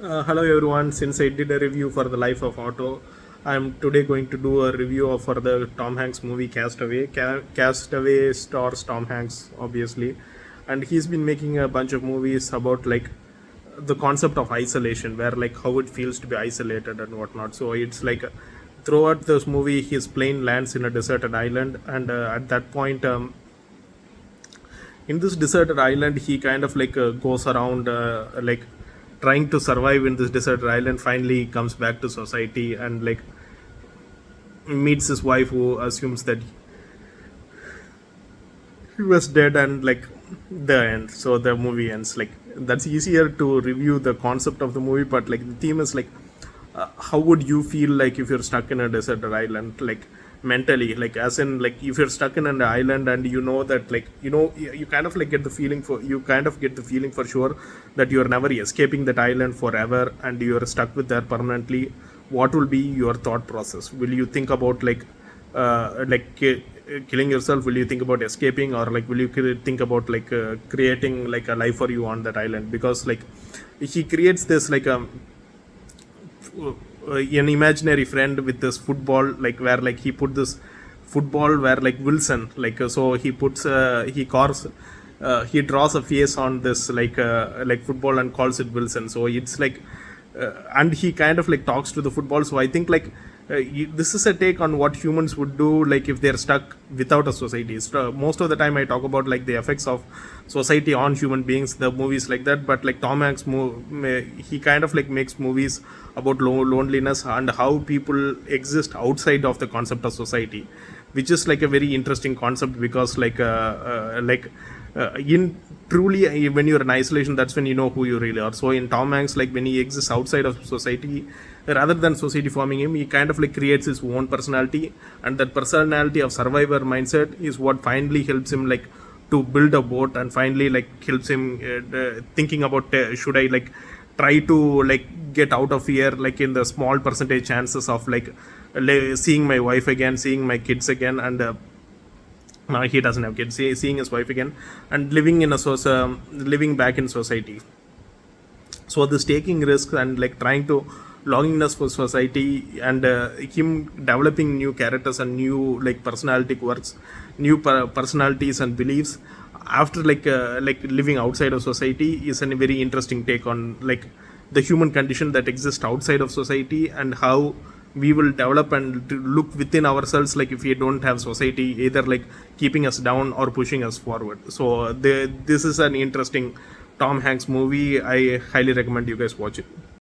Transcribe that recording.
Hello everyone. Since I did a review for The Life of Otto, I'm today going to do a review for the Tom Hanks movie Castaway. Castaway stars Tom Hanks, obviously, and he's been making a bunch of movies about like the concept of isolation, where like how it feels to be isolated and whatnot. So it's like throughout this movie, his plane lands in a deserted island, and at that point, in this deserted island he kind of like goes around like trying to survive in this deserted island. Finally comes back to society and like meets his wife, who assumes that he was dead, and like the end. So the movie ends. Like, that's easier to review the concept of the movie, but like the theme is like, how would you feel like if you're stuck in a deserted island, like mentally, like as in like if you're stuck in an island and you know that like you kind of like get the feeling for you kind of get the feeling for sure that you're never escaping that island forever and you're stuck with there permanently. What will be your thought process? Will you think about like killing yourself? Will you think about escaping, or like will you think about like creating like a life for you on that island? Because like he creates this like an imaginary friend with this football, like where like he put this football where like Wilson, like so he puts he draws a face on this like football and calls it Wilson. So it's like and he kind of like talks to the football. So I think like this is a take on what humans would do like if they're stuck without a society. So, most of the time I talk about like the effects of society on human beings, the movies like that. But like Tom Hanks he kind of like makes movies about loneliness and how people exist outside of the concept of society, which is like a very interesting concept. Because in truly when you're in isolation, that's when you know who you really are. So in Tom Hanks, like when he exists outside of society, rather than society forming him, he kind of like creates his own personality, and that personality of survivor mindset is what finally helps him like to build a boat, and finally like helps him thinking about should I like try to like get out of here, like in the small percentage chances of like seeing my wife again, seeing my kids again, and he doesn't have kids, seeing his wife again and living in a living back in society. So this taking risks and like trying to longingness for society, and him developing new characters and new like personality quirks, new personalities and beliefs after like living outside of society, is a very interesting take on like the human condition that exists outside of society, and how we will develop and to look within ourselves, like if we don't have society either like keeping us down or pushing us forward. So this is an interesting Tom Hanks movie. I highly recommend you guys watch it.